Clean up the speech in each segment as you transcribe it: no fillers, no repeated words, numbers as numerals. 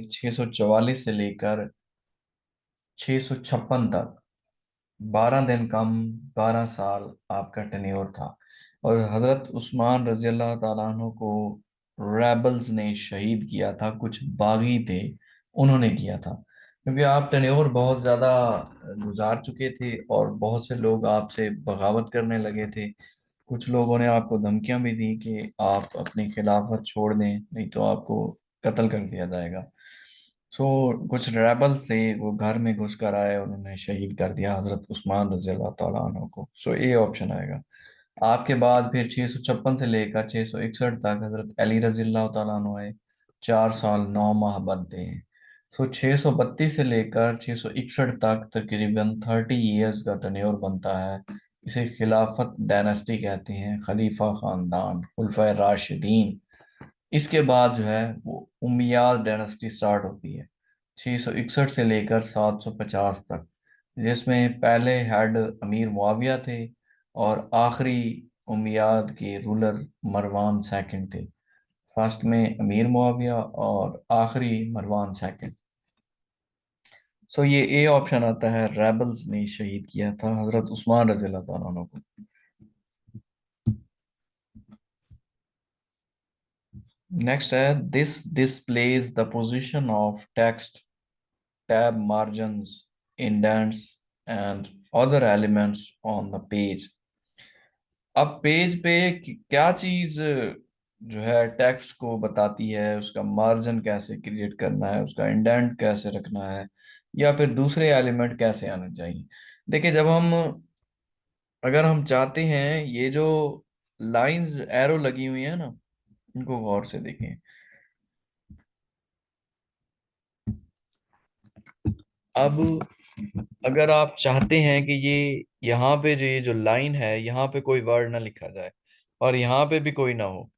644 से लेकर 656 तक 12 दिन कम 12 साल आपका टेन्योर था। और हजरत उस्मान रजी अल्लाह ताला अन्हु को रेबल्स ने शहीद किया था, कुछ बागी थे उन्होंने किया था, क्योंकि आप टेन्योर बहुत ज्यादा गुजार चुके थे और बहुत से लोग आपसे बगावत करने लगे थे। कुछ लोगों ने आपको धमकियां भी दी कि आप अपनी खिलाफत छोड़ दें, नहीं तो आपको कत्ल कर दिया जाएगा। सो कुछ रेबल थे, वो घर में घुस कर आए, उन्होंने शहीद कर दिया हजरत उस्मान रजी अल्लाह तआला अन्हु को। सो ये ऑप्शन आएगा। आपके बाद फिर 656 से लेकर 661 तक हजरत अली रजी अल्लाह तआला अन्हु आए, 4 साल 9 माह बनते हैं। सो 632 से लेकर 661 तक तकरीबन 30 ईयर्स का टन्योर बनता है। इसे खिलाफत डायनेस्टी कहते हैं, खलीफा खानदान, खुलफा राशिदीन। इसके बाद जो है वो उमैयाद डायनेस्टी स्टार्ट होती है, 661 से लेकर 750 तक, जिसमें पहले हेड अमीर मुआविया थे और आखिरी उमैयाद के रूलर मरवान सेकंड थे। फर्स्ट में अमीर मुआविया और आखिरी मरवान सेकंड। सो ये ए ऑप्शन आता है, रेबल्स ने शहीद किया था हजरत उस्मान रजी अल्लाह तआला अन्हु को। नेक्स्ट है, this displays the position of text, tab margins, indents and other elements on the page। अब पेज पे क्या चीज जो है टेक्स्ट को बताती है, उसका मार्जिन कैसे क्रिएट करना है, उसका इंडेंट कैसे रखना है, या फिर दूसरे एलिमेंट कैसे आने चाहिए। देखिए, अगर हम चाहते हैं, ये जो लाइंस एरो लगी हुई है ना, इनको गौर से देखें। अब अगर आप चाहते हैं कि ये यहाँ पे जो ये जो लाइन है, यहाँ पे कोई वर्ड ना लिखा जाए और यहाँ पे भी कोई ना हो,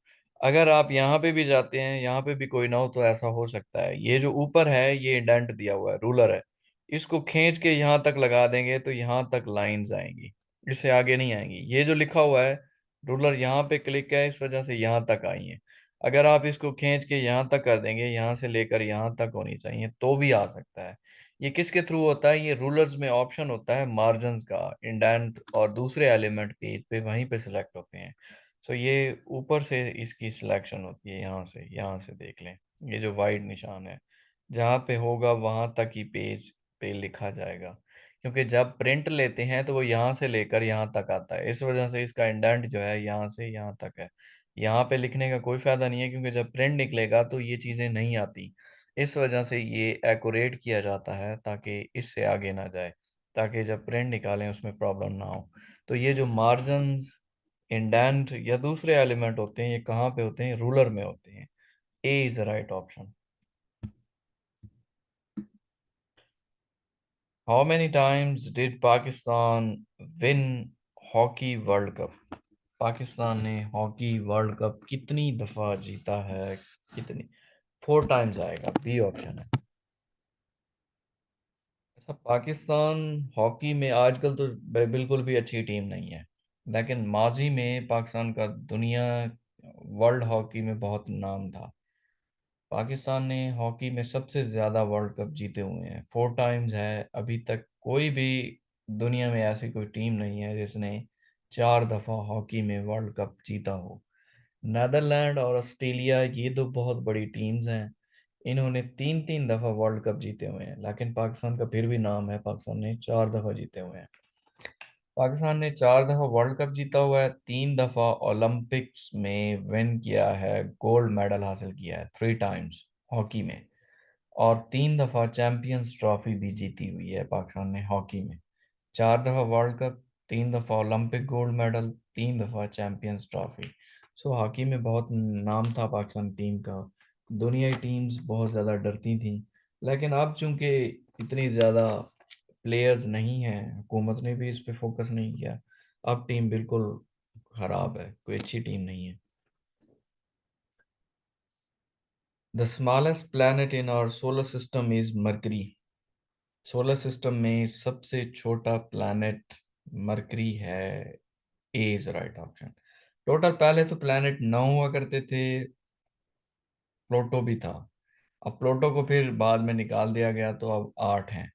अगर आप यहाँ पे भी जाते हैं, यहाँ पे भी कोई ना हो, तो ऐसा हो सकता है ये जो ऊपर है ये इंडेंट दिया हुआ है, रूलर है, इसको खींच के यहाँ तक लगा देंगे तो यहाँ तक लाइंस आएंगी, इससे आगे नहीं आएंगी। ये जो लिखा हुआ है रूलर, यहाँ पे क्लिक है, इस वजह से यहाँ तक आई है। अगर आप इसको खींच के यहाँ तक कर देंगे, यहाँ से लेकर यहाँ तक होनी चाहिए, तो भी आ सकता है। ये किसके थ्रू होता है? ये रूलर्स में ऑप्शन होता है मार्जिन्स का, इंडेंट और दूसरे एलिमेंट पेज पे वहीं पे सिलेक्ट होते हैं। सो ये ऊपर से इसकी सिलेक्शन होती है, यहाँ से देख लें, ये जो वाइट निशान है, जहाँ पे होगा वहां तक ही पेज पे लिखा जाएगा। क्योंकि जब प्रिंट लेते हैं तो वो यहाँ से लेकर यहाँ तक आता है, इस वजह से इसका इंडेंट जो है यहाँ से यहाँ तक है। यहाँ पे लिखने का कोई फायदा नहीं है, क्योंकि जब प्रिंट निकलेगा तो ये चीजें नहीं आती। इस वजह से ये एक्यूरेट किया जाता है ताकि इससे आगे ना जाए, ताकि जब प्रिंट निकालें उसमें प्रॉब्लम ना हो। तो ये जो मार्जिन्स, इंडेंट या दूसरे एलिमेंट होते हैं, ये कहाँ पे होते हैं? रूलर में होते हैं। A is the right option. How many times did Pakistan win hockey world cup? Pakistan ने हॉकी वर्ल्ड कप कितनी दफा जीता है? कितनी? 4 टाइम्स आएगा, बी ऑप्शन है। अच्छा, पाकिस्तान हॉकी में आजकल तो बिल्कुल भी अच्छी टीम नहीं है, लेकिन माजी में पाकिस्तान का दुनिया वर्ल्ड हॉकी में बहुत नाम था। पाकिस्तान ने हॉकी में सबसे ज्यादा वर्ल्ड कप जीते हुए हैं, 4 टाइम्स है। अभी तक कोई भी दुनिया में ऐसी कोई टीम नहीं है जिसने 4 दफा हॉकी में वर्ल्ड कप जीता हो। नेदरलैंड और ऑस्ट्रेलिया ये दो बहुत बड़ी टीम्स हैं, इन्होंने 3 3 दफा वर्ल्ड कप जीते हुए हैं, लेकिन पाकिस्तान का फिर भी नाम है, पाकिस्तान ने 4 दफा जीते हुए हैं। पाकिस्तान ने 4 दफा वर्ल्ड कप जीता हुआ है, 3 दफा ओलंपिक्स में विन किया है, गोल्ड मेडल हासिल किया है 3 टाइम्स हॉकी में, और 3 दफा चैंपियंस ट्रॉफी भी जीती हुई है पाकिस्तान ने हॉकी में। 4 दफा वर्ल्ड कप, 3 दफा ओलंपिक गोल्ड मेडल, 3 दफा चैंपियंस ट्रॉफी। सो हॉकी में बहुत नाम था पाकिस्तान टीम का, दुनियाई टीम्स बहुत ज़्यादा डरती थी। लेकिन अब चूंकि इतनी ज़्यादा प्लेयर्स नहीं हैं, हुकूमत ने भी इस पे फोकस नहीं किया, अब टीम बिल्कुल खराब है, कोई अच्छी टीम नहीं है। The smallest planet in our solar system is Mercury. Solar system में सबसे छोटा प्लैनेट मरकरी है। A is right option. Total पहले तो प्लैनेट 9 हुआ करते थे, प्लूटो भी था, अब प्लूटो को फिर बाद में निकाल दिया गया तो अब 8 हैं।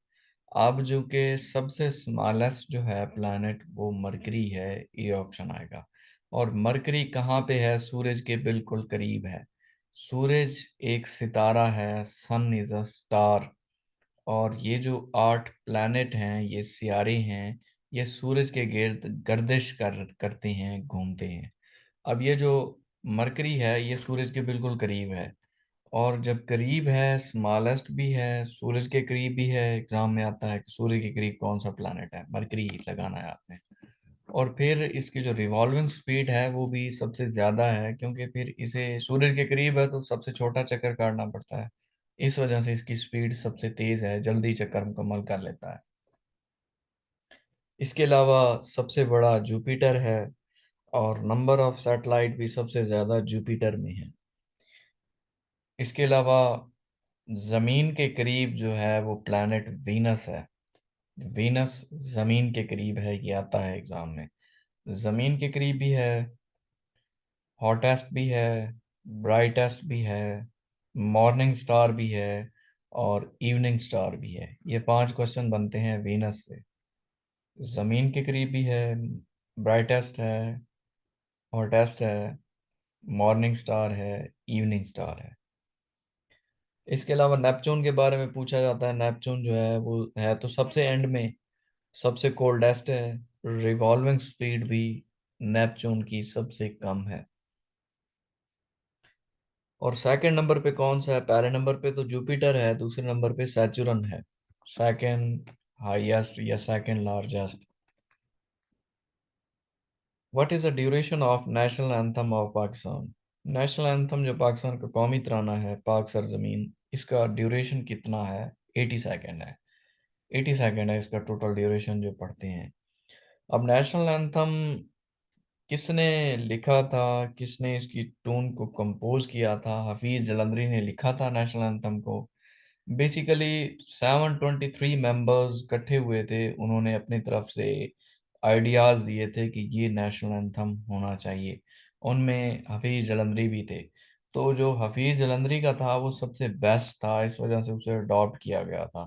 अब जो कि सबसे स्मॉलेस्ट जो है प्लैनेट वो मरकरी है, ये ऑप्शन आएगा। और मरकरी कहाँ पे है? सूरज के बिल्कुल करीब है। सूरज एक सितारा है, सन इज अ स्टार। और ये जो 8 प्लैनेट हैं, ये सियारे हैं, ये सूरज के गिर्द गर्दिश करते हैं, घूमते हैं। अब ये जो मरकरी है ये सूरज के बिल्कुल करीब है। और जब करीब है, स्मॉलेस्ट भी है, सूरज के करीब भी है, एग्जाम में आता है कि सूर्य के करीब कौन सा प्लैनेट है, मरकरी लगाना है आपने। और फिर इसकी जो रिवॉल्विंग स्पीड है वो भी सबसे ज्यादा है, क्योंकि फिर इसे सूरज के करीब है तो सबसे छोटा चक्कर काटना पड़ता है। इस वजह से इसकी स्पीड सबसे तेज है, जल्दी चक्कर मुकम्मल कर लेता है। इसके अलावा सबसे बड़ा जुपिटर है, और नंबर ऑफ सैटेलाइट भी सबसे ज्यादा जुपिटर में है। इसके अलावा जमीन के करीब जो है वो प्लैनेट वीनस है। वीनस जमीन के करीब है, ये आता है एग्जाम में। जमीन के करीब भी है, हॉटेस्ट भी है, ब्राइटेस्ट भी है, मॉर्निंग स्टार भी है, और इवनिंग स्टार भी है। ये 5 क्वेश्चन बनते हैं वीनस से। जमीन के करीब भी है, ब्राइटेस्ट है, हॉटेस्ट है, मॉर्निंग स्टार है, इवनिंग स्टार है। इसके अलावा नेपच्यून के बारे में पूछा जाता है। नेपच्यून जो है वो है तो सबसे एंड में, सबसे कोल्डेस्ट है। रिवॉल्विंग स्पीड भी नेपच्यून की सबसे कम है। और सेकंड नंबर पे कौन सा है? पहले नंबर पे तो जुपिटर है, दूसरे नंबर पे सैटर्न है। सेकंड हाईएस्ट या second largest. What is the duration of national anthem of Pakistan? National anthem जो पाकिस्तान का कौमी तराना है, पाक सरजमीन, इसका ड्यूरेशन कितना है? 80 सेकंड है। 80 सेकंड है इसका टोटल ड्यूरेशन जो पढ़ते हैं। अब नेशनल एंथम किसने लिखा था, किसने इसकी टून को कंपोज किया था? हफीज जलंधरी ने लिखा था नेशनल एंथम को। बेसिकली 723 मेंबर्स इकट्ठे हुए थे, उन्होंने अपनी तरफ से आइडियाज दिए थे कि ये नेशनल एंथम होना चाहिए। उनमें हफीज जलंधरी भी थे। तो जो हफीज जलंधरी का था वो सबसे बेस्ट था, इस वजह से उसे अडॉप्ट किया गया था।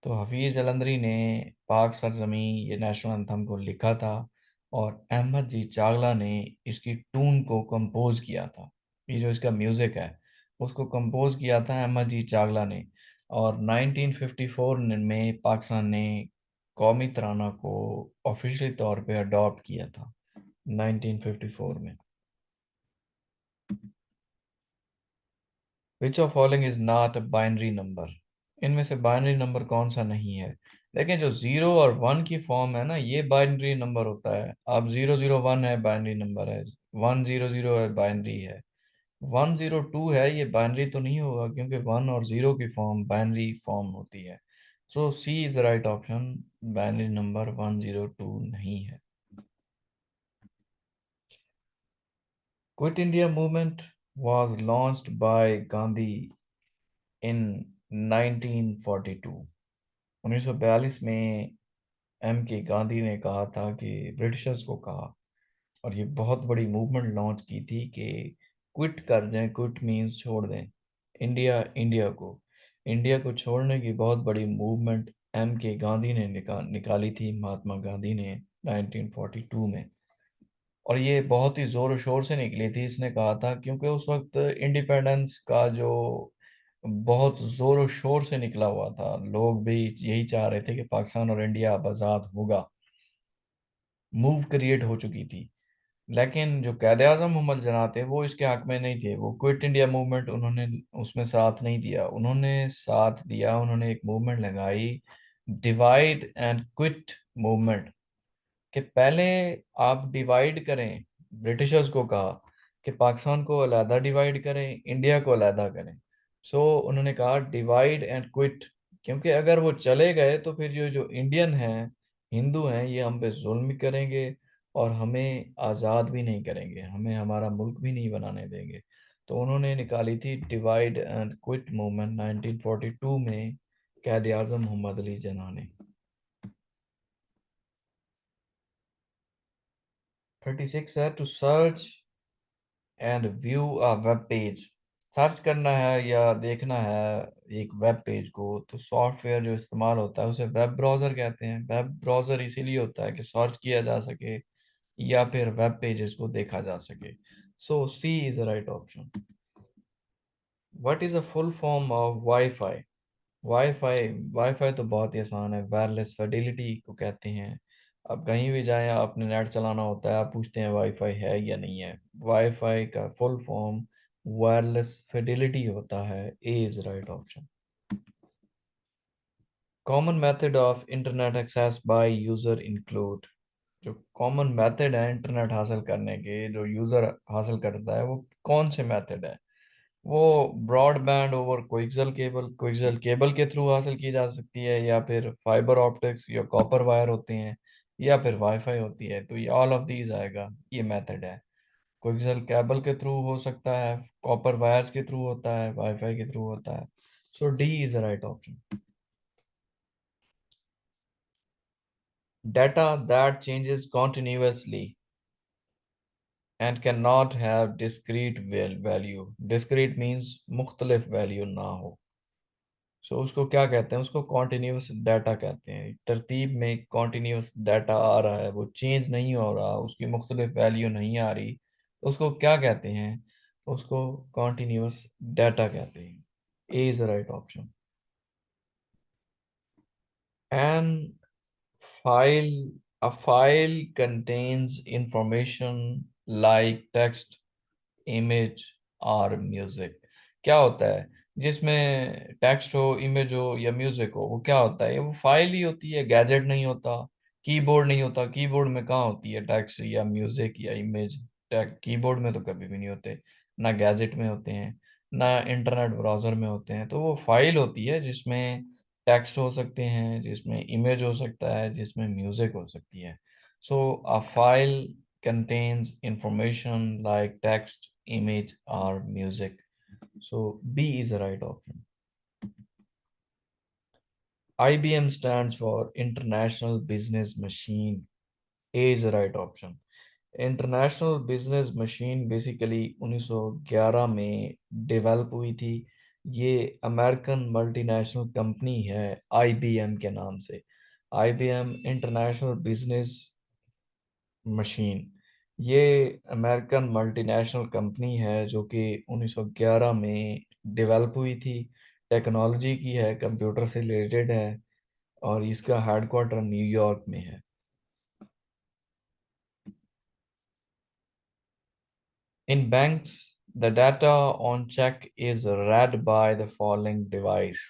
तो हफीज जलंधरी ने पाक सरजमी ये नेशनल एंथम को लिखा था, और अहमद जी चागला ने इसकी टून को कंपोज किया था। ये जो इसका म्यूजिक है उसको कंपोज किया था अहमद जी चागला ने। और 1954 में पाकिस्तान ने कौमी तराना को ऑफिशियल तौर पे अडॉप्ट किया था, 1954 में। Which of following is not a binary number? इनमें से बाइनरी नंबर कौन सा नहीं है? लेकिन जो 0 और 1 की फॉर्म है ना, ये बाइनरी नंबर होता है। अब 001 है, बाइनरी नंबर है। 100 है, बाइनरी है। 102 है, ये बाइनरी तो नहीं होगा, क्योंकि 1 और 0 की फॉर्म बाइनरी फॉर्म होती है। So C is the right option. Binary number 102 नहीं है। Quit India movement was launched by Gandhi in 1942। 1942 में एम के गांधी ने कहा था कि ब्रिटिशर्स को कहा, और ये बहुत बड़ी मूवमेंट लॉन्च की थी कि क्विट कर दें। क्विट मींस छोड़ दें। इंडिया इंडिया को इंडिया को छोड़ने की बहुत बड़ी मूवमेंट एम के गांधी ने निकाली थी, महात्मा गांधी ने 1942 में। और ये बहुत ही जोर शोर से निकली थी, इसने कहा था, क्योंकि उस वक्त इंडिपेंडेंस का जो बहुत जोर शोर से निकला हुआ था, लोग भी यही चाह रहे थे कि पाकिस्तान और इंडिया अब आज़ाद होगा। मूव क्रिएट हो चुकी थी। लेकिन जो कायदे आजम मोहम्मद जिन्ना थे वो इसके हक में नहीं थे। वो क्विट इंडिया मूवमेंट, उन्होंने उसमें साथ नहीं दिया। उन्होंने साथ दिया, उन्होंने एक मूवमेंट लगाई, डिवाइड एंड क्विट मूवमेंट। कि पहले आप डिवाइड करें। ब्रिटिशर्स को कहा कि पाकिस्तान को अलहदा डिवाइड करें, इंडिया को अलहदा करें। सो उन्होंने कहा डिवाइड एंड क्विट। क्योंकि अगर वो चले गए तो फिर जो जो इंडियन हैं, हिंदू हैं, ये हम पे जुल्म भी करेंगे, और हमें आज़ाद भी नहीं करेंगे, हमें हमारा मुल्क भी नहीं बनाने देंगे। तो उन्होंने निकाली थी डिवाइड एंड क्विट मूवमेंट 1942 में, कायद आज़म मोहम्मद अली जिन्ना ने। 36 है, to search and view a web page. Search करना है या देखना है एक वेब पेज को, तो सॉफ्टवेयर जो इस्तेमाल होता है उसे वेब ब्राउज़र कहते हैं। वेब ब्राउज़र इसीलिए होता है कि सर्च किया जा सके या फिर वेब पेजेस को देखा जा सके। So C is the right option. What is a full form of wifi? Wifi wifi तो बहुत ही आसान है, वायरलेस फिडेलिटी को कहते हैं। अब कहीं भी जाएं, आपने नेट चलाना होता है, आप पूछते हैं वाईफाई है या नहीं है। वाईफाई का फुल फॉर्म वायरलेस फिडेलिटी होता है। A is right option. Common method of internet access by user include. जो कॉमन मेथड है इंटरनेट हासिल करने के, जो यूजर हासिल करता है, वो कौन से मेथड है? वो broadband over coaxial cable, coaxial cable के थ्रू हासिल की जा सकती है, या फिर फाइबर ऑप्टिक्स या कॉपर वायर होते हैं, या फिर वाईफाई होती है। तो ये ऑल ऑफ दीज आएगा, ये मेथड है। कोएक्सियल केबल के थ्रू हो सकता है, कॉपर वायर्स के थ्रू होता है, वाईफाई के थ्रू होता है। So D is the right option. Data that changes continuously and cannot have discrete value. Discrete means मुख्तलिफ वैल्यू ना हो। सो उसको क्या कहते हैं? उसको कॉन्टिन्यूस डाटा कहते हैं। तरतीब में कॉन्टिन्यूस डाटा आ रहा है, वो चेंज नहीं हो रहा, उसकी मुख्तलिफ वैल्यू नहीं आ रही, तो उसको क्या कहते हैं? उसको कॉन्टिन्यूस डाटा कहते हैं। A is the right option. An File, a file contains information like text, image और म्यूजिक। क्या होता है जिसमें टेक्स्ट हो, इमेज हो या म्यूजिक हो? वो क्या होता है? वो फाइल ही होती है, गैजेट नहीं होता, कीबोर्ड नहीं होता। कीबोर्ड में कहाँ होती है टेक्स्ट या म्यूजिक या इमेज? कीबोर्ड में तो कभी भी नहीं होते, ना गैजेट में होते हैं, ना इंटरनेट ब्राउजर में होते हैं। तो वो फाइल होती है जिसमें टेक्स्ट हो सकते हैं, जिसमें इमेज हो सकता है, जिसमें म्यूजिक हो सकती है। So a file contains information like text, image, or music. So B is the right option. IBM stands for International Business Machine. A is the right option. International business machine basically 1911 में develop हुई थी। ये American multinational company है IBM के नाम से। IBM international business machine, ये American multinational company है जो कि 1911 में डेवलप हुई थी। टेक्नोलॉजी की है, कंप्यूटर से रिलेटेड है, और इसका हेडक्वार्टर न्यूयॉर्क में है। In banks the data on cheque is read by the following device.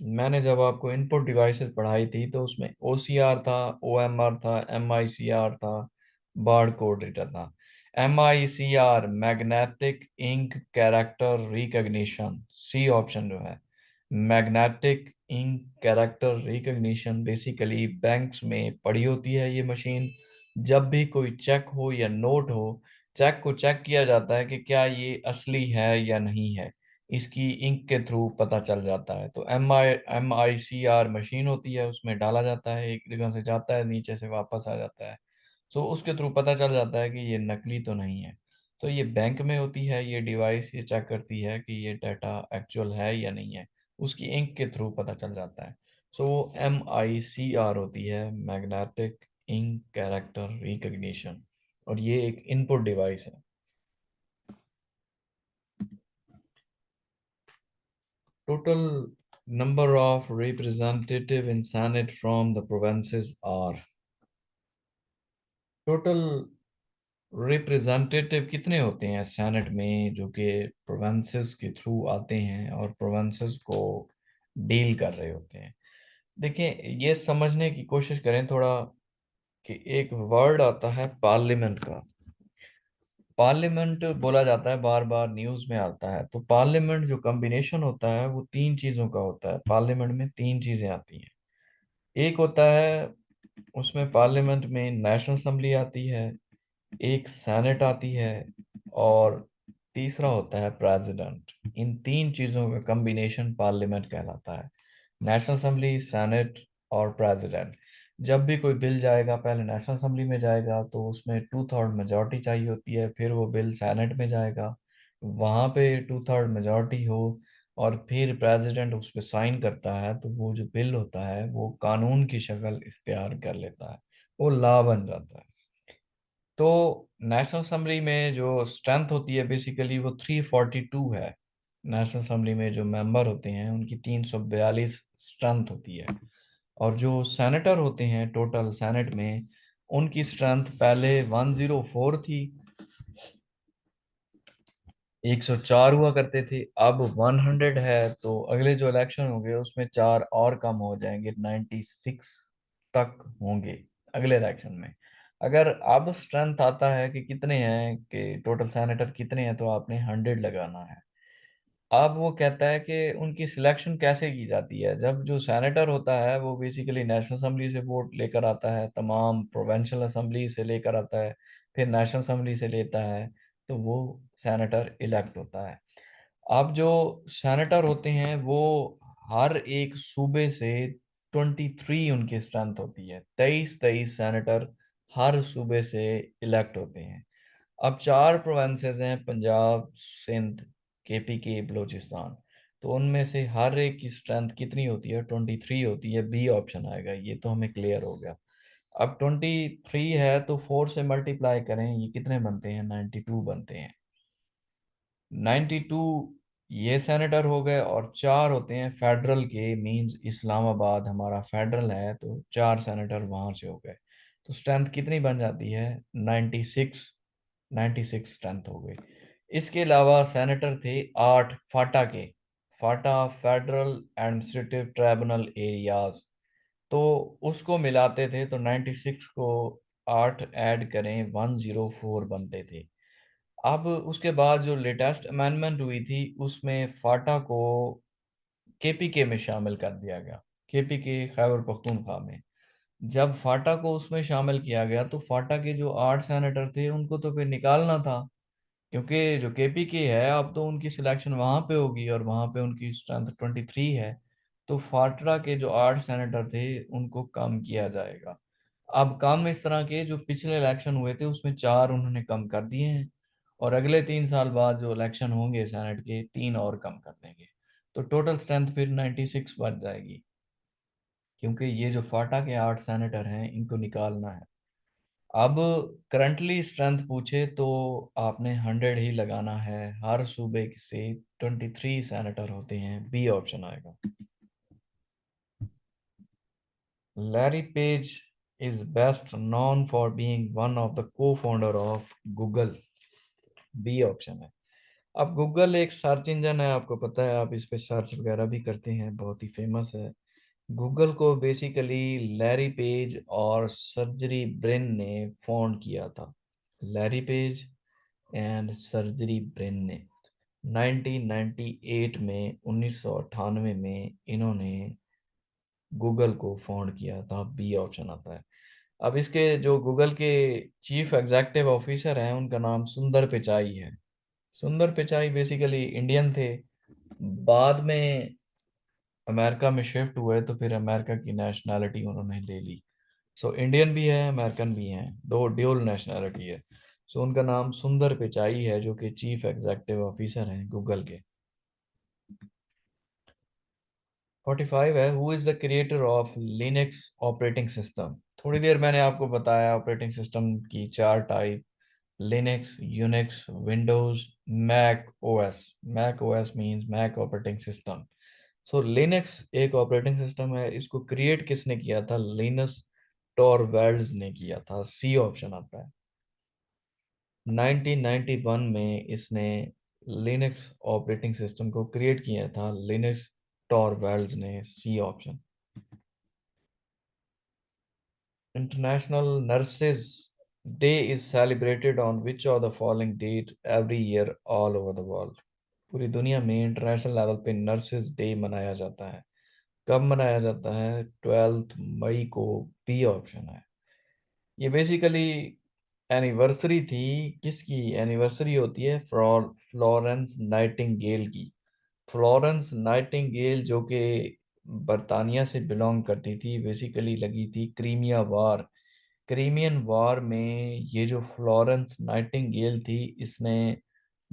मैंने जब आपको इनपुट डिवाइसेस पढ़ाई थी तो उसमें ओसीआर था, ओएमआर था, एमआईसीआर था, बार कोड रीडर था। MICR magnetic ink character recognition, C option जो है। Magnetic ink character recognition basically banks में पड़ी होती है ये मशीन। जब भी कोई चेक हो या नोट हो, चेक को चेक किया जाता है कि क्या ये असली है या नहीं है। इसकी इंक के थ्रू पता चल जाता है। तो एम आई सी आर मशीन होती है, उसमें डाला जाता है, एक जगह से जाता है, नीचे से वापस आ जाता है। तो उसके थ्रू पता चल जाता है कि ये नकली तो नहीं है। तो ये बैंक में होती है ये डिवाइस, ये चेक करती है कि ये डाटा एक्चुअल है या नहीं है। उसकी इंक के थ्रू पता चल जाता है। सो वो MICR होती है, मैग्नेटिक इंक कैरेक्टर रिकग्निशन, और ये एक इनपुट डिवाइस है। Total number of representative in Senate from the provinces are। Total representative कितने होते हैं सेनेट में जो कि प्रोविंसेस के थ्रू आते हैं और प्रोविंसेस को डील कर रहे होते हैं? देखिए, ये समझने की कोशिश करें थोड़ा कि एक वर्ड आता है पार्लियामेंट का। पार्लियामेंट बोला जाता है, बार बार न्यूज में आता है। तो पार्लियामेंट जो कॉम्बिनेशन होता है वो तीन चीजों का होता है। पार्लियामेंट में तीन चीजें आती हैं। एक होता है, उसमें पार्लियामेंट में नेशनल असेंबली आती है, एक सेनेट आती है, और तीसरा होता है प्रेसिडेंट। इन तीन चीजों का कॉम्बिनेशन पार्लियामेंट कहलाता है। नेशनल असेंबली, सेनेट और प्रेसिडेंट। जब भी कोई बिल जाएगा, पहले नेशनल असेंबली में जाएगा तो उसमें 2/3 मेजोरिटी चाहिए होती है, फिर वो बिल सेनेट में जाएगा, वहां पे 2/3 मेजोरिटी हो और फिर प्रेसिडेंट उस पर साइन करता है, तो वो जो बिल होता है वो कानून की शक्ल इख्तियार कर लेता है, वो लॉ बन जाता है। तो नेशनल असेंबली में जो स्ट्रेंथ होती है बेसिकली वो 342 है। नेशनल असेंबली में जो मेंबर होते हैं उनकी 342 स्ट्रेंथ होती है। और जो सेनेटर होते हैं टोटल सेनेट में, उनकी स्ट्रेंथ पहले 104 थी, 104 हुआ करते थे, अब 100 है। तो अगले जो इलेक्शन होंगे उसमें चार और कम हो जाएंगे, 96 तक होंगे अगले इलेक्शन में। अगर अब स्ट्रेंथ आता है कि कितने हैं, कि टोटल सेनेटर कितने हैं, तो आपने 100 लगाना है। अब वो कहता है कि उनकी सिलेक्शन कैसे की जाती है। जब जो सेनेटर होता है वो बेसिकली नेशनल असेंबली से वोट लेकर आता है, तमाम प्रोविंशियल असेंबली से लेकर आता है, फिर नेशनल असेंबली से लेता है, तो वो सेनेटर इलेक्ट होता है। अब जो सेनेटर होते हैं वो हर एक सूबे से 23 उनकी स्ट्रेंथ होती है, 23 सेनेटर हर सूबे से इलेक्ट होते हैं। अब चार प्रोविंसेस हैं, पंजाब, सिंध, केपीके, बलूचिस्तान। तो उनमें से हर एक की स्ट्रेंथ कितनी होती है? 23 होती है। बी ऑप्शन आएगा, ये तो हमें क्लियर हो गया। अब 23 है तो 4 से मल्टीप्लाई करें, ये कितने बनते हैं? 92 बनते हैं। 92 ये सेनेटर हो गए, और चार होते हैं फेडरल के, मींस इस्लामाबाद हमारा फेडरल है, तो चार सेनेटर वहां से हो गए। तो स्ट्रेंथ कितनी बन जाती है? 96। 96 स्ट्रेंथ हो गई। इसके अलावा सेनेटर थे आठ फाटा के, फाटा फेडरल एडमिनिस्ट्रेटिव ट्राइब्यूनल एरियाज। तो उसको मिलाते थे तो 96 को 8 ऐड करें, 104 बनते थे। अब उसके बाद जो लेटेस्ट अमेंडमेंट हुई थी उसमें फाटा को केपीके में शामिल कर दिया गया, केपीके खैबर पख्तूनख्वा में। जब फाटा को उसमें शामिल किया गया तो फाटा के जो 8 सेनेटर थे उनको तो फिर निकालना था, क्योंकि जो केपीके है अब तो उनकी सिलेक्शन वहां पे होगी और वहां पे उनकी स्ट्रेंथ 23 है। तो फाटरा के जो 8 सेनेटर थे उनको कम किया जाएगा। अब कम इस तरह के, जो पिछले इलेक्शन हुए थे उसमें चार उन्होंने कम कर दिए हैं, और अगले 3 साल बाद जो इलेक्शन होंगे सेनेट के, तीन और कम कर देंगे। तो टोटल स्ट्रेंथ फिर 96 बच जाएगी, क्योंकि ये जो फाटा के 8 सेनेटर हैं इनको निकालना है। अब करंटली स्ट्रेंथ पूछे तो आपने 100 ही लगाना है। हर सूबे से 23 सेनेटर होते हैं। बी ऑप्शन आएगा। Larry Page is best known for being one of the co founder of Google. B option है। अब गूगल एक सर्च इंजन है, आपको पता है, आप इस पे सर्च वगैरह भी करते हैं, बहुत ही फेमस है। गूगल को बेसिकली लैरी पेज और सर्जरी ब्रिन ने फाउंड किया था। Larry page and surgery Brin ने 1998 में, 1998 में इन्होंने गूगल को फाउंड किया था। बी ऑप्शन आता है। अब इसके जो गूगल के चीफ एग्जीक्यूटिव ऑफिसर हैं उनका नाम सुंदर पिचाई है। सुंदर पिचाई बेसिकली इंडियन थे, बाद में अमेरिका में शिफ्ट हुए तो फिर अमेरिका की नेशनैलिटी उन्होंने ले ली। सो इंडियन भी है, अमेरिकन भी हैं, दो ड्यूल नेशनैलिटी है। सो उनका नाम सुंदर पिचाई है, जो कि चीफ एग्जीक्यूटिव ऑफिसर हैं गूगल के। 45 है, who is the creator of Linux operating system. थोड़ी देर मैंने आपको बताया ऑपरेटिंग सिस्टम की चार type: Linux, Unix, Windows, Mac OS. Mac OS means Mac operating system. So Linux एक ऑपरेटिंग सिस्टम है, इसको क्रिएट किसने किया था? लिनस टॉरवेल्ड्स ने किया था। सी ऑप्शन आता है। 1991 में इसने लिनक्स ऑपरेटिंग सिस्टम को क्रिएट किया था, लिनस टॉरवेल्ड्स ने। C option. International nurses day is celebrated on which of the following date every year all over the world. पूरी दुनिया में इंटरनेशनल लेवल पे नर्सेज डे मनाया जाता है। कब मनाया जाता है? 12 मई को। बी ऑप्शन है। ये बेसिकली एनिवर्सरी थी, किसकी एनिवर्सरी होती है? फ्लोरेंस नाइटिंगेल की। फ्लोरेंस नाइटिंगेल जो कि बर्तानिया से बिलोंग करती थी, बेसिकली लगी थी क्रीमिया वार। क्रीमियन वार में ये जो फ्लोरेंस नाइटिंगेल थी, इसने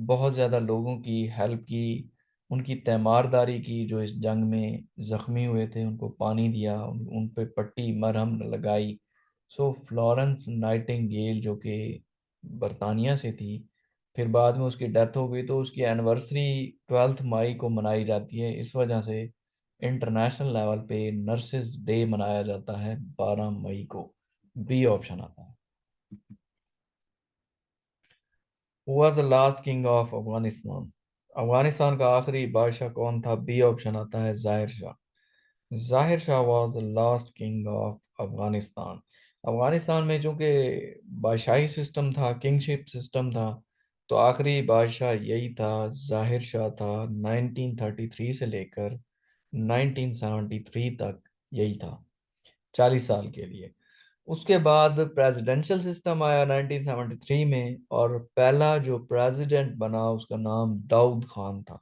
बहुत ज़्यादा लोगों की हेल्प की, उनकी तीमारदारी की, जो इस जंग में ज़ख्मी हुए थे उनको पानी दिया, उन पे पट्टी मरहम लगाई। सो फ्लोरेंस नाइटिंगेल जो कि बरतानिया से थी, फिर बाद में उसकी डेथ हो गई, तो उसकी एनिवर्सरी 12 मई को मनाई जाती है। इस वजह से इंटरनेशनल लेवल पे नर्सेज डे मनाया जाता है 12 मई को। बी ऑप्शन आता है। Who was the last king of Afghanistan? Afghanistan का आखिरी बादशाह कौन था? बी ऑप्शन आता है जाहिर शाह। जाहिर Shah was the last king of Afghanistan. Afghanistan में चूंकि बादशाही सिस्टम था, किंगशिप सिस्टम था, तो आखिरी बादशाह यही था, जाहिर शाह था। 1933 से लेकर 1973 तक यही था, 40 साल के लिए। उसके बाद प्रेसिडेंशियल सिस्टम आया 1973 में, और पहला जो प्रेसिडेंट बना उसका नाम दाऊद खान था।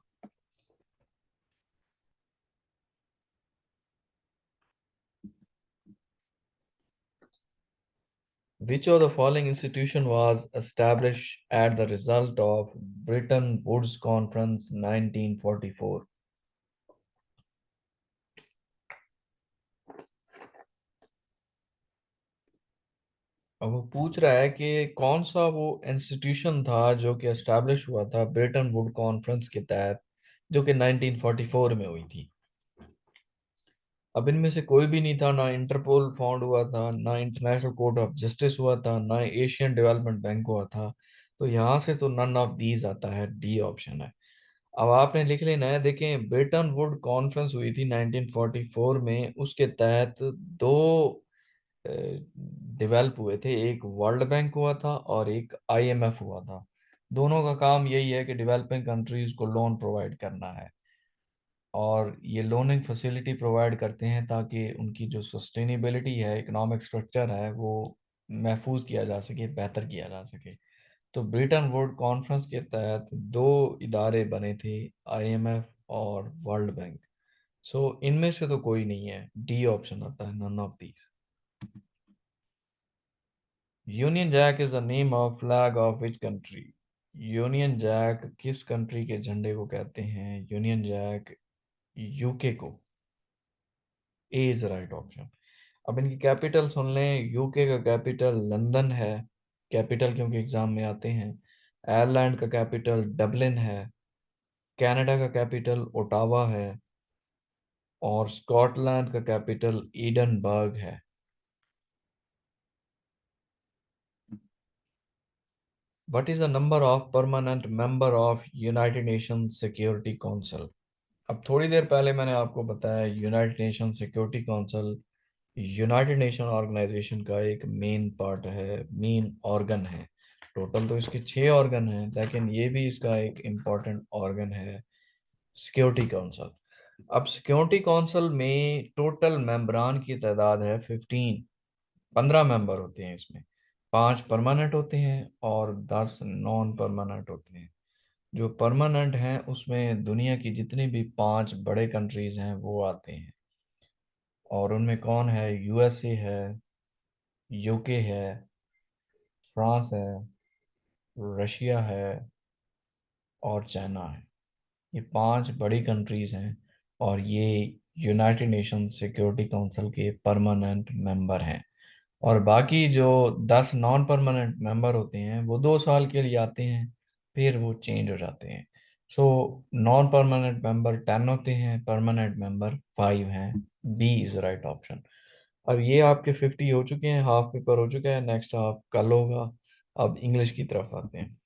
Which of the following institution was established at the result of Bretton Woods Conference 1944? अब वो पूछ रहा है कि कौन सा वो इंस्टीट्यूशन था जो कि एस्टैब्लिश हुआ था ब्रेटन वुड कॉन्फ्रेंस के तहत, जो कि 1944 में हुई थी। अब इनमें से कोई भी नहीं था, ना इंटरपोल फाउंड हुआ था, ना इंटरनेशनल कोर्ट ऑफ जस्टिस हुआ था, ना एशियन डेवलपमेंट बैंक हुआ था। तो यहाँ से तो नन ऑफ दीज आता है, डी ऑप्शन है। अब आपने लिख लेना है। देखें, ब्रेटन वुड कॉन्फ्रेंस हुई थी 1944 में, उसके तहत दो डेवलप हुए थे, एक वर्ल्ड बैंक हुआ था और एक आईएमएफ हुआ था। दोनों का काम यही है कि डेवलपिंग कंट्रीज को लोन प्रोवाइड करना है, और ये लोनिंग फैसिलिटी प्रोवाइड करते हैं ताकि उनकी जो सस्टेनेबिलिटी है, इकोनॉमिक स्ट्रक्चर है, वो महफूज किया जा सके, बेहतर किया जा सके। तो ब्रिटेन वुड कॉन्फ्रेंस के तहत दो इदारे बने थे, आईएमएफ और वर्ल्ड बैंक। सो इनमें से तो कोई नहीं है, डी ऑप्शन आता है, none of these. Union Jack is the name of flag of which country? Union Jack किस कंट्री के झंडे को कहते हैं? यूनियन जैक यूके को। A is right option. अब इनकी कैपिटल सुन लें। यूके का कैपिटल लंदन है, कैपिटल क्योंकि एग्जाम में आते हैं। आयरलैंड का कैपिटल डबलिन है। कनाडा का कैपिटल ओटावा है। और स्कॉटलैंड का कैपिटल एडनबर्ग है। What is the number of permanent member of United Nation Security Council? अब थोड़ी देर पहले मैंने आपको बताया, United Nation Security Council United Nation Organisation का एक मेन पार्ट है, मेन ऑर्गन है। टोटल तो इसके 6 ऑर्गन हैं, लेकिन ये भी इसका एक इम्पॉर्टेंट ऑर्गन है, सिक्योरिटी काउंसिल। अब सिक्योरिटी काउंसिल में टोटल मेंबरान की तादाद है 15। 15 मेंबर होते हैं इसमें। 5 परमानेंट होते हैं और 10 नॉन परमानेंट होते हैं। जो परमानेंट हैं उसमें दुनिया की जितनी भी 5 बड़े कंट्रीज हैं वो आते हैं। और उनमें कौन है? यूएसए है, यूके है, फ्रांस है, रशिया है और चाइना है। ये 5 बड़ी कंट्रीज हैं, और ये यूनाइटेड नेशन सिक्योरिटी काउंसिल के परमानेंट मेंबर हैं। और बाकी जो 10 नॉन परमानेंट मेंबर होते हैं वो 2 साल के लिए आते हैं, फिर वो चेंज हो जाते हैं। सो नॉन परमानेंट मेंबर 10 होते हैं, परमानेंट मेंबर 5 हैं। B is right option. अब ये आपके 50 हो चुके हैं, हाफ पेपर हो चुका है, नेक्स्ट हाफ कल होगा। अब इंग्लिश की तरफ आते हैं।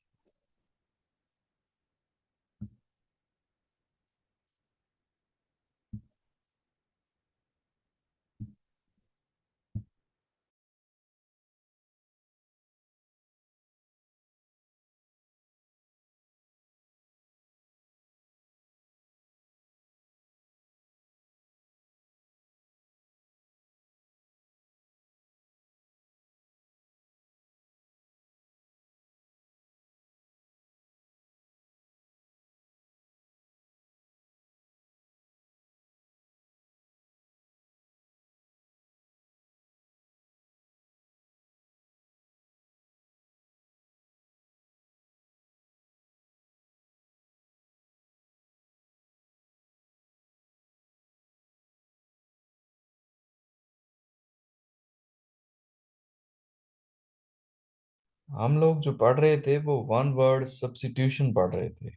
हम लोग जो पढ़ रहे थे वो वन वर्ड सब्स्टिट्यूशन पढ़ रहे थे।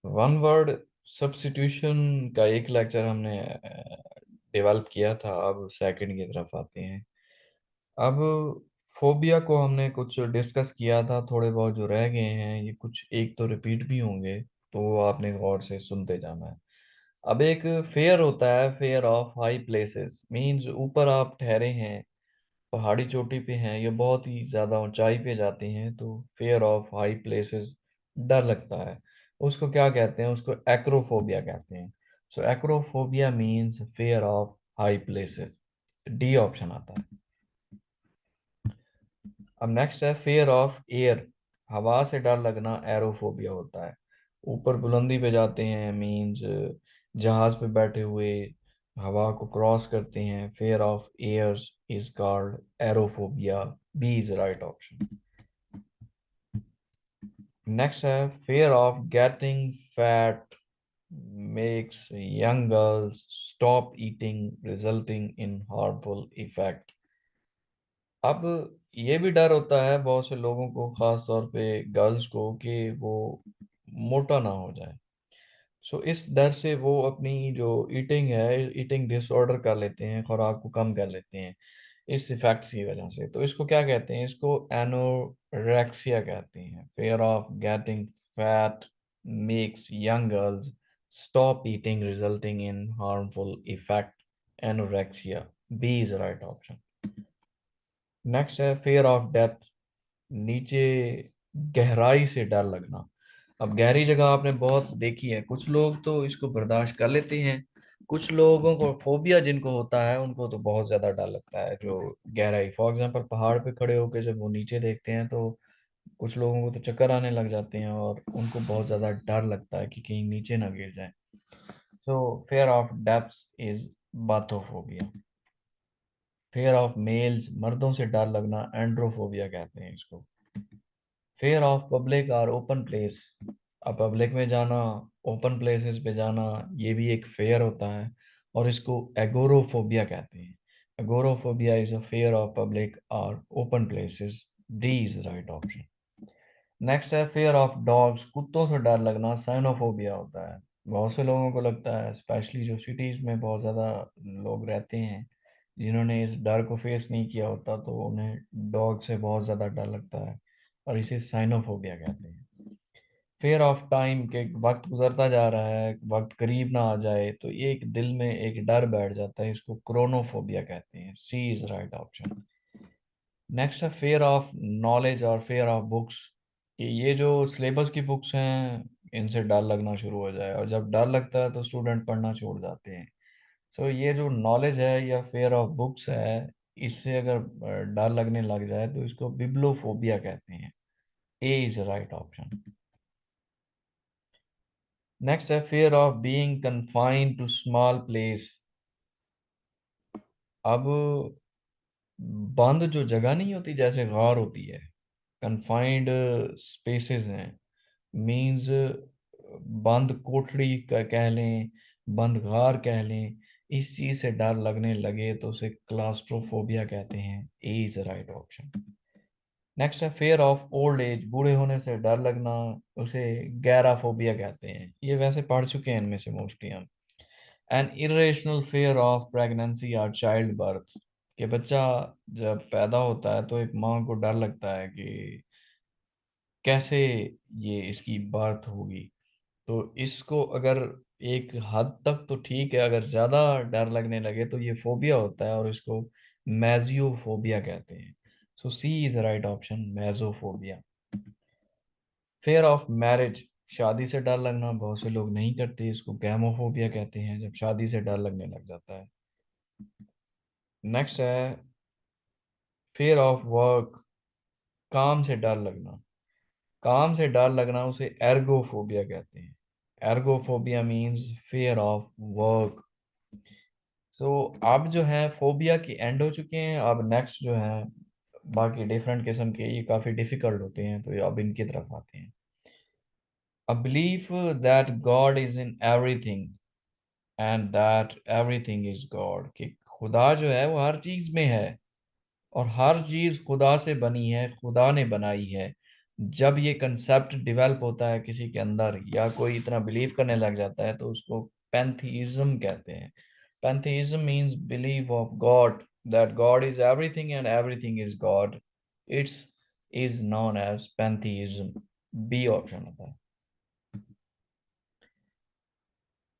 वन वर्ड सब्स्टिट्यूशन का एक लेक्चर हमने डेवलप किया था, अब सेकंड की तरफ आते हैं। अब फोबिया को हमने कुछ डिस्कस किया था, थोड़े बहुत जो रह गए हैं ये कुछ एक तो रिपीट भी होंगे, तो वो आपने गौर से सुनते जाना है। अब एक फेयर होता है, fear of high places, means ऊपर आप ठहरे हैं, पहाड़ी चोटी पे हैं, ये बहुत ही ज्यादा ऊंचाई पे जाते हैं, तो फेयर ऑफ हाई प्लेसेस, डर लगता है। उसको क्या कहते हैं? उसको एक्रोफोबिया कहते हैं। So acrophobia means fear of high places. D option आता है। अब नेक्स्ट है फेयर ऑफ एयर, हवा से डर लगना एरोफोबिया होता है। ऊपर बुलंदी पे जाते हैं, मींस जहाज पे बैठे हुए हवा को क्रॉस करते हैं, fear of airs is called aerophobia. B is right option. Next है fear of getting fat makes young girls stop eating resulting in harmful effect। अब ये भी डर होता है बहुत से लोगों को, खास तौर पे गर्ल्स को, कि वो मोटा ना हो जाए। सो इस डर से वो अपनी जो ईटिंग है, ईटिंग डिसऑर्डर कर लेते हैं, खुराक को कम कर लेते हैं इस इफेक्ट्स की वजह से। तो इसको क्या कहते हैं? इसको एनोरेक्सिया कहते हैं। Fear of getting fat makes young girls stop eating resulting in harmful effect, anorexia. B is right option. Next है फेयर ऑफ डेथ, नीचे गहराई से डर लगना। अब गहरी जगह आपने बहुत देखी है, कुछ लोग तो इसको बर्दाश्त कर लेते हैं, कुछ लोगों को फोबिया जिनको होता है उनको तो बहुत ज्यादा डर लगता है जो गहराई। फॉर एग्जांपल पहाड़ पे खड़े होकर जब वो नीचे देखते हैं तो कुछ लोगों को तो चक्कर आने लग जाते हैं और उनको बहुत ज्यादा डर लगता है कि कहीं नीचे ना गिर जाए। So fear of depth is bathophobia. Fear of males, मर्दों से डर लगना, एंड्रोफोबिया कहते हैं इसको। फेयर ऑफ पब्लिक और ओपन प्लेस, अब पब्लिक में जाना, ओपन प्लेसेस पे जाना, ये भी एक फेयर होता है और इसको एगोरोफोबिया कहते हैं। Agoraphobia is a fear of public और open places. D is right option. Next है फेयर ऑफ डॉग्स, कुत्तों से डर लगना, साइनोफोबिया होता है। बहुत से लोगों को लगता है, स्पेशली जो सिटीज में बहुत ज़्यादा लोग रहते हैं जिन्होंने इस डर को फेस नहीं किया होता, तो उन्हें डॉग से बहुत ज़्यादा डर लगता है और इसे साइनोफोबिया कहते हैं। फेयर ऑफ टाइम, के वक्त गुजरता जा रहा है, वक्त करीब ना आ जाए, तो ये एक दिल में एक डर बैठ जाता है, इसको क्रोनोफोबिया कहते हैं। सी इज राइट ऑप्शन। नेक्स्ट है फेयर ऑफ नॉलेज और फेयर ऑफ बुक्स, कि ये जो सिलेबस की बुक्स हैं इनसे डर लगना शुरू हो जाए, और जब डर लगता है तो स्टूडेंट पढ़ना छोड़ जाते हैं। सो ये जो नॉलेज है या फेयर ऑफ बुक्स है, इससे अगर डर लगने लग जाए तो इसको बिब्लोफोबिया कहते हैं। A is right option. Next है fear of being confined to small place. अब बंद जो जगह नहीं होती, जैसे गार होती है, कन्फाइंड स्पेसेस हैं, मींस बंद कोठरी का कह लें, बंद गार कह लें, इस चीज से डर लगने लगे तो उसे क्लास्ट्रोफोबिया कहते हैं। A is right option. Next है फेयर ऑफ ओल्ड एज, बूढ़े होने से डर लगना, उसे गैराफोबिया कहते हैं। ये वैसे पढ़ चुके हैं इनमें से मोस्टली हम। An irrational fair of pregnancy और चाइल्ड बर्थ, कि बच्चा जब पैदा होता है तो एक माँ को डर लगता है कि कैसे ये इसकी बर्थ होगी। तो इसको अगर एक हद तक तो ठीक है, अगर ज्यादा डर लगने लगे तो ये फोबिया होता है और इसको मेजियोफोबिया कहते हैं। So C is right option, mageophobia. Fear of marriage, शादी से डर लगना, बहुत से लोग नहीं करते, इसको गैमोफोबिया कहते हैं, जब शादी से डर लगने लग जाता है। नेक्स्ट है फेयर ऑफ वर्क, काम से डर लगना, काम से डर लगना उसे एर्गोफोबिया कहते हैं। एर्गोफोबिया मींस फेयर ऑफ वर्क। सो अब जो है फोबिया की एंड हो चुके हैं, अब नेक्स्ट जो है बाकी डिफरेंट किस्म के, ये काफी डिफिकल्ट होते हैं, तो अब इनकी तरफ आते हैं। A belief that God is in everything and that everything is God, कि खुदा जो है वो हर चीज में है और हर चीज खुदा से बनी है, खुदा ने बनाई है। जब ये कंसेप्ट डेवलप होता है किसी के अंदर, या कोई इतना बिलीव करने लग जाता है, तो उसको पैंथीइज्म कहते हैं। Pantheism means believe of God, that God is everything and everything is God. It's is known as pantheism. B option होता है।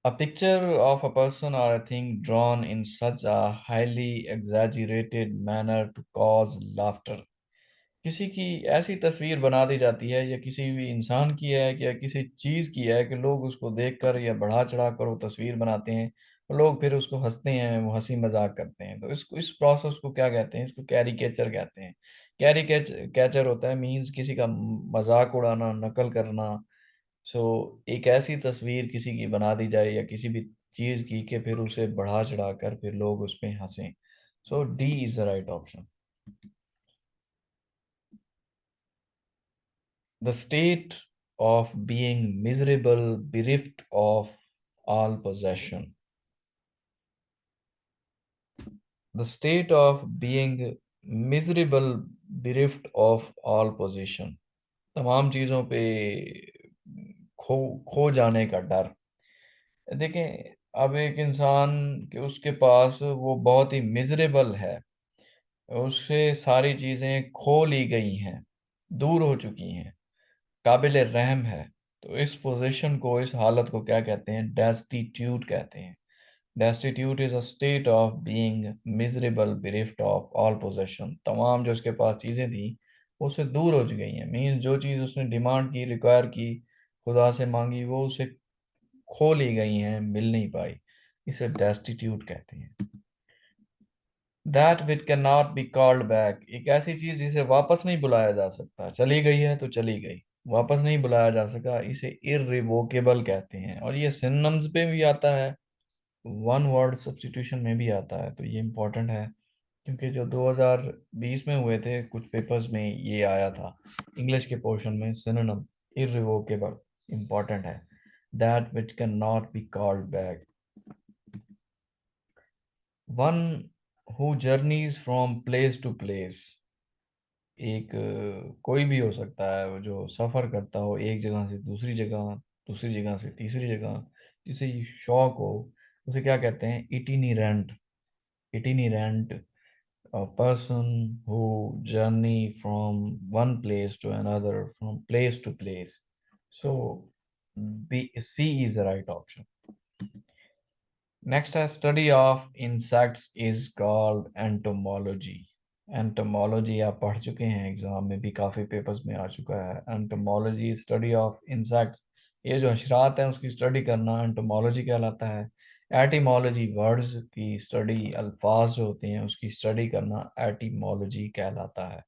A picture of a person or a thing drawn in such a highly exaggerated manner to cause laughter। किसी की ऐसी तस्वीर बना दी जाती है, या किसी भी इंसान की है, या किसी चीज की है, कि लोग उसको देखकर या बढ़ा चढ़ा कर वो तस्वीर बनाते हैं, और लोग फिर उसको हंसते हैं, वो हंसी मजाक करते हैं। तो इसको, इस प्रोसेस को क्या कहते हैं? इसको कैरिकेचर कहते हैं। कैरिकेचर होता है मीन्स किसी का मजाक उड़ाना, नकल करना। सो एक ऐसी तस्वीर किसी की बना दी जाए, या किसी भी चीज की, कि फिर उसे बढ़ा चढ़ा कर फिर लोग उस पे हंसें। So D is the right option. The state of being miserable, bereft of all possession. The state of being miserable, bereft of all possession. तमाम चीजों पे खो खो जाने का डर। देखें, अब एक इंसान के उसके पास वो बहुत ही मिजरेबल है, उससे सारी चीजें खो ली गई हैं, दूर हो चुकी हैं, काबिल रहम है। तो इस पोजीशन को, इस हालत को क्या कहते हैं? डेस्टिट्यूट कहते हैं। Destitute is a state of being miserable, bereft of all possession. तमाम जो उसके पास चीजें थी वो उससे दूर हो गई हैं। मीन्स जो चीज उसने डिमांड की, रिक्वायर की, खुदा से मांगी, वो उसे खो ली गई हैं, मिल नहीं पाई। इसे डेस्टिट्यूट कहते हैं। That which can not be called back. एक ऐसी चीज जिसे वापस नहीं बुलाया जा सकता, चली गई है तो चली गई, वापस नहीं बुलाया जा सका, इसे इररिवोकेबल कहते हैं। और ये सिनोनिम्स पे भी आता है, वन वर्ड सब्स्टिट्यूशन में भी आता है। तो ये इंपॉर्टेंट है, क्योंकि जो 2020 में हुए थे कुछ पेपर्स में, ये आया था इंग्लिश के पोर्शन में। सिनोनिम इररिवोकेबल इंपॉर्टेंट है। That which can not be called back. One who journeys from place to place. एक कोई भी हो सकता है वो जो सफर करता हो एक जगह से दूसरी जगह, दूसरी जगह से तीसरी जगह, जिसे ये शौक हो, उसे क्या कहते हैं? इटिनिरेंट। इटिनिरेंट, a person who journey from one place to another, from place to place. So C is the right option. Next, a study of insects is called entomology. Entomology आप पढ़ चुके हैं, एग्जाम में भी काफ़ी पेपर्स में आ चुका है। एंटोमोलॉजी स्टडी ऑफ इंसेक्ट्स, ये जो हशरात हैं उसकी स्टडी करना एंटोमोलॉजी कहलाता है। एटिमोलॉजी, वर्ड्स की स्टडी, अल्फाज जो होते हैं उसकी स्टडी करना एटिमोलॉजी कहलाता है।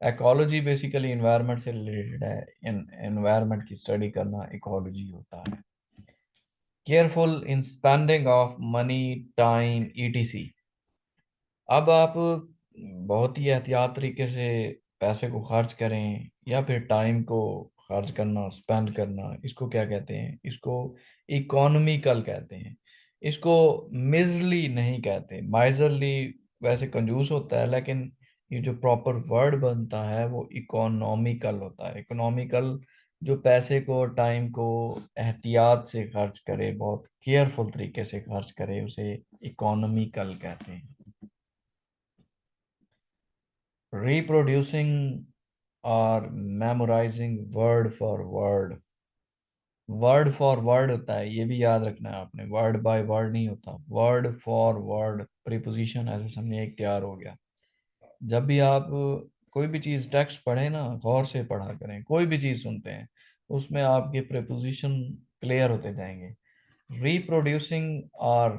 इकोलॉजी बेसिकली इन्वायरमेंट से रिलेटेड है, इन्वायरमेंट की स्टडी करना इकोलॉजी होता है। Careful in spending of money, time, etc. अब आप बहुत ही एहतियात तरीके से पैसे को खर्च करें, या फिर टाइम को खर्च करना, स्पेंड करना, इसको क्या कहते हैं? इसको इकोनॉमिकल कहते हैं। इसको मिजली नहीं कहते। माइजरली वैसे कंजूस होता है, लेकिन ये जो प्रॉपर वर्ड बनता है वो इकोनॉमिकल होता है। इकोनॉमिकल जो पैसे को, टाइम को एहतियात से खर्च करे, बहुत केयरफुल तरीके से खर्च करे, उसे इकोनॉमिकल कहते हैं। reproducing और memorizing word for word। Word for word होता है, ये भी याद रखना है आपने, वर्ड बाय वर्ड नहीं होता। वर्ड फॉर वर्ड प्रीपोजिशन ऐसे समझे एक तैयार हो गया। जब भी आप कोई भी चीज़ टेक्स्ट पढ़े ना, गौर से पढ़ा करें। कोई भी चीज़ सुनते हैं उसमें आपके प्रीपोजिशन क्लियर होते जाएंगे। रिप्रोड्यूसिंग और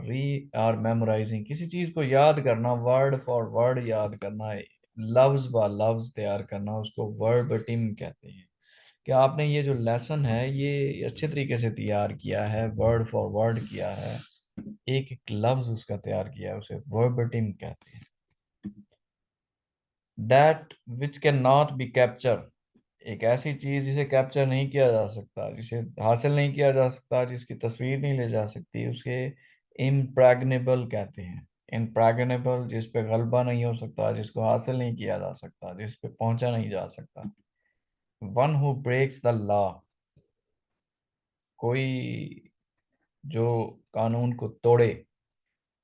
मेमोराइजिंग, किसी चीज को याद करना, वर्ड फॉर वर्ड याद करना है, लफ्ज ब लफ्ज तैयार करना, उसको वर्बटिम कहते हैं। कि आपने ये जो लेसन है ये अच्छे तरीके से तैयार किया है, वर्ड फॉर वर्ड किया है, एक एक लफ्ज उसका तैयार किया है, उसे वर्बटिम कहते हैं। That which can not be capture. एक ऐसी चीज जिसे कैप्चर नहीं किया जा सकता, जिसे हासिल नहीं किया जा सकता, जिसकी तस्वीर नहीं ले जा सकती, उसके इम्प्रैग्नेबल कहते हैं। इम्प्रैग्नेबल, जिस पे गलबा नहीं हो सकता, जिसको हासिल नहीं किया जा सकता, जिस पे पहुंचा नहीं जा सकता। One who breaks the law, कोई जो कानून को तोड़े,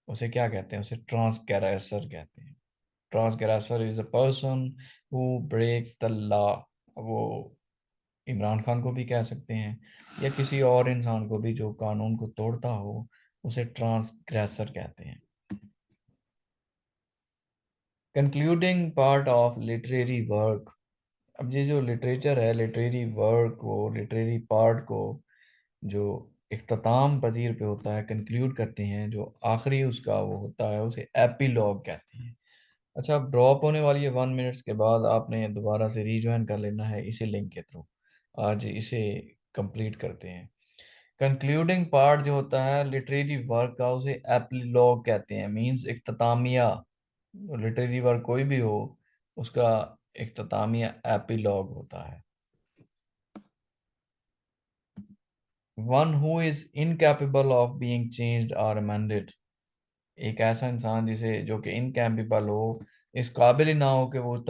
उसे क्या कहते हैं? उसे ट्रांसग्रेसर कहते हैं। Transgressor is a person who breaks the law. वो इमरान खान को भी कह सकते हैं, या किसी और इंसान को भी जो कानून को तोड़ता हो, उसे ट्रांसग्रेसर कहते हैं। Concluding part of literary work. अब ये जो लिटरेचर है, लिटरेरी वर्क को, लिटरेरी पार्ट को जो इख्तिताम पजीर पे होता है, कंक्लूड करते हैं, जो आखिरी उसका वो होता है, उसे एपिलॉग कहते हैं। अच्छा, अब ड्रॉप होने वाली है 1 मिनट्स के बाद, आपने दोबारा से रीज्वाइन कर लेना है इसी लिंक के थ्रू। आज इसे कंप्लीट करते हैं। कंक्लूडिंग पार्ट जो होता है लिटरेरी वर्क का, उसे एपिलॉग कहते हैं, मींस इख्तितामिया। लिटरेरी वर्क कोई भी हो, उसका इख्तितामिया एपिलॉग होता है। One who is incapable of being changed और अमेंडेड, एक ऐसा इंसान जिसे, जो कि इनकैपेबल हो, इस काबिल ही ना हो कि वो